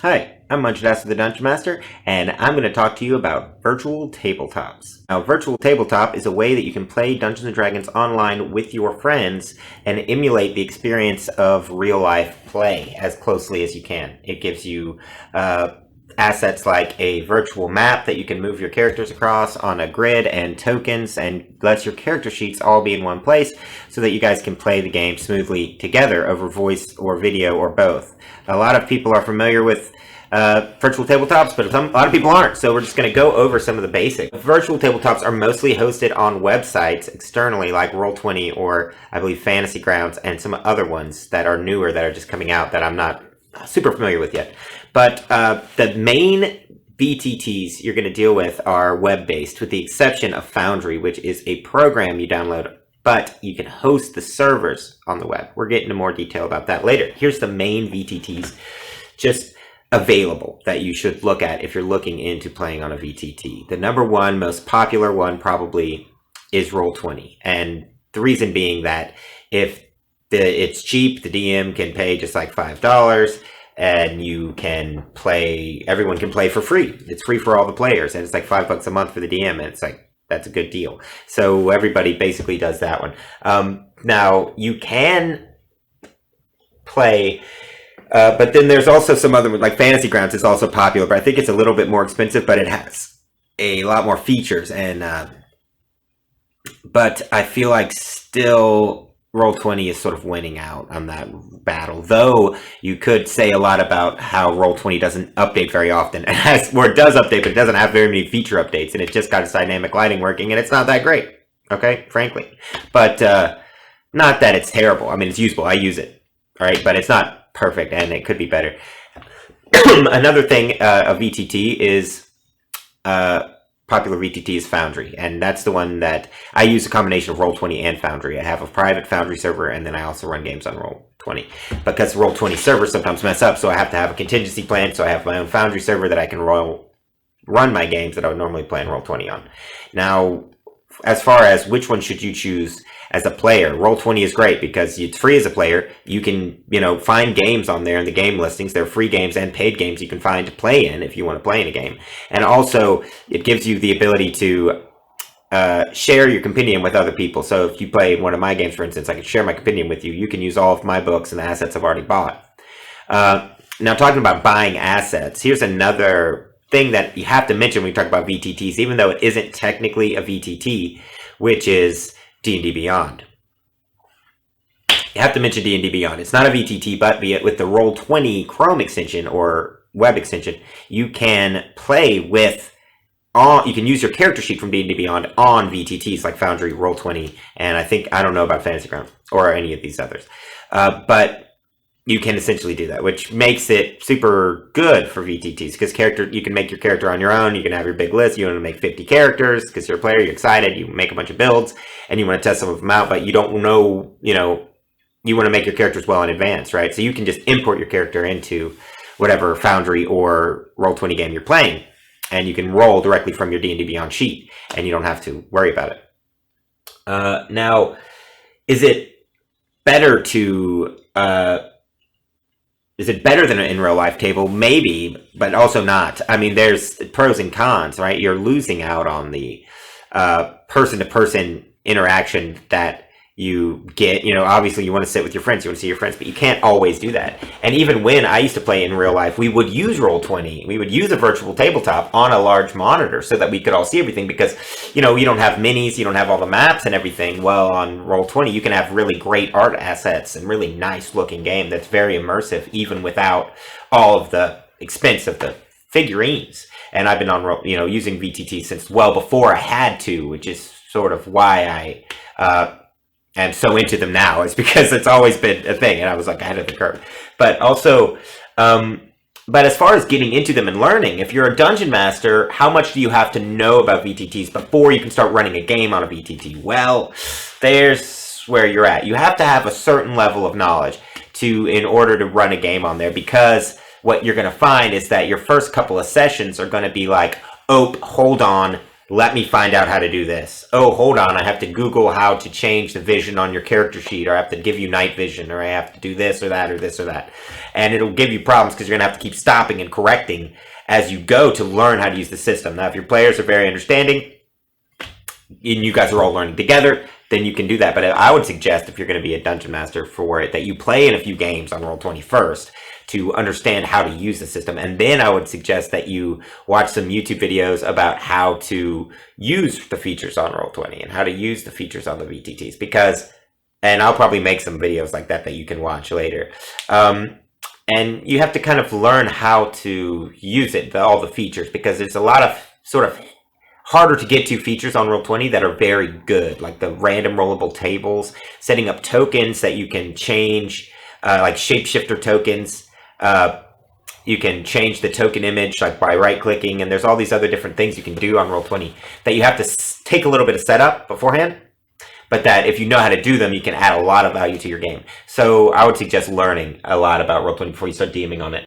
Hi, I'm Munchadaster the Dungeon Master, and I'm going to talk to you about virtual tabletops. Now, virtual tabletop is a way that you can play Dungeons & Dragons online with your friends and emulate the experience of real-life play as closely as you can. It gives you assets like a virtual map that you can move your characters across on a grid and tokens, and lets your character sheets all be in one place so that you guys can play the game smoothly together over voice or video or both. A lot of people are familiar with virtual tabletops, but a lot of people aren't, so we're just going to go over some of the basics. Virtual tabletops are mostly hosted on websites externally, like Roll20 or I believe Fantasy Grounds, and some other ones that are newer that are just coming out that I'm not super familiar with yet. But the main VTTs you're going to deal with are web-based, with the exception of Foundry, which is a program you download, but you can host the servers on the web. We're getting into more detail about that later. Here's the main VTTs just available that you should look at if you're looking into playing on a VTT. The number one most popular one probably is Roll20, and the reason being that if it's cheap, the DM can pay just like $5, and you can play, everyone can play for free. It's free for all the players, and it's like $5 a month for the DM, and it's like, that's a good deal. So everybody basically does that one. Now, you can play, but then there's also some other, like Fantasy Grounds is also popular, but I think it's a little bit more expensive, but it has a lot more features. And but I feel like still Roll20 is sort of winning out on that battle, though you could say a lot about how Roll20 doesn't update very often. It has, or it does update, but it doesn't have very many feature updates, and it just got its dynamic lighting working, and it's not that great, okay, frankly. But not that it's terrible. I mean, it's usable. I use it, all right, but it's not perfect, and it could be better. Another thing, a VTT is popular VTT is Foundry, and that's the one that I use, a combination of Roll20 and Foundry. I have a private Foundry server, and then I also run games on Roll20. Because Roll20 servers sometimes mess up, so I have to have a contingency plan, so I have my own Foundry server that I can run my games that I would normally play in Roll20 on. Now, as far as which one should you choose as a player, Roll20 is great because it's free as a player. You can, find games on there in the game listings. They're free games and paid games you can find to play in if you want to play in a game. And also, it gives you the ability to share your compendium with other people. So if you play one of my games, for instance, I can share my compendium with you. You can use all of my books and the assets I've already bought. Now, talking about buying assets, here's another thing that you have to mention when we talk about VTTs, even though it isn't technically a VTT, which is D&D Beyond. You have to mention D&D Beyond. It's not a VTT, but with the Roll20 Chrome extension or web extension, you can play with you can use your character sheet from D&D Beyond on VTTs like Foundry, Roll20, and I don't know about Fantasy Grounds or any of these others. But you can essentially do that, which makes it super good for VTTs because you can make your character on your own. You can have your big list. You want to make 50 characters because you're a player, you're excited, you make a bunch of builds, and you want to test some of them out, but you don't know, you want to make your characters well in advance, right? So you can just import your character into whatever Foundry or Roll20 game you're playing, and you can roll directly from your D&D Beyond sheet, and you don't have to worry about it. Now, is it better than an in real life table? Maybe, but also not. I mean, there's pros and cons, right? You're losing out on the person-to-person interaction that you get. Obviously you want to sit with your friends, you want to see your friends, but you can't always do that. And even when I used to play in real life, we would use Roll20. We would use a virtual tabletop on a large monitor so that we could all see everything because, you don't have minis, you don't have all the maps and everything. Well, on Roll20, you can have really great art assets and really nice looking game that's very immersive, even without all of the expense of the figurines. And I've been on, using VTT since well before I had to, which is sort of why I am so into them now, is because it's always been a thing, and I was like ahead of the curve. But also, but as far as getting into them and learning, if you're a dungeon master, how much do you have to know about VTTs before you can start running a game on a VTT? Well, there's where you're at. You have to have a certain level of knowledge in order to run a game on there, because what you're going to find is that your first couple of sessions are going to be like, oh, hold on, let me find out how to do this. Oh, hold on, I have to Google how to change the vision on your character sheet, or I have to give you night vision, or I have to do this or that or this or that. And it'll give you problems because you're going to have to keep stopping and correcting as you go to learn how to use the system. Now, if your players are very understanding, and you guys are all learning together, then you can do that. But I would suggest, if you're going to be a dungeon master for it, that you play in a few games on Roll20 first to understand how to use the system. And then I would suggest that you watch some YouTube videos about how to use the features on Roll20 and how to use the features on the VTTs. Because, and I'll probably make some videos like that you can watch later. And you have to kind of learn how to use it, all the features, because there's a lot of sort of harder to get to features on Roll20 that are very good, like the random rollable tables, setting up tokens that you can change, like shapeshifter tokens. You can change the token image like by right-clicking, and there's all these other different things you can do on Roll20 that you have to take a little bit of setup beforehand, but that if you know how to do them, you can add a lot of value to your game. So I would suggest learning a lot about Roll20 before you start DMing on it.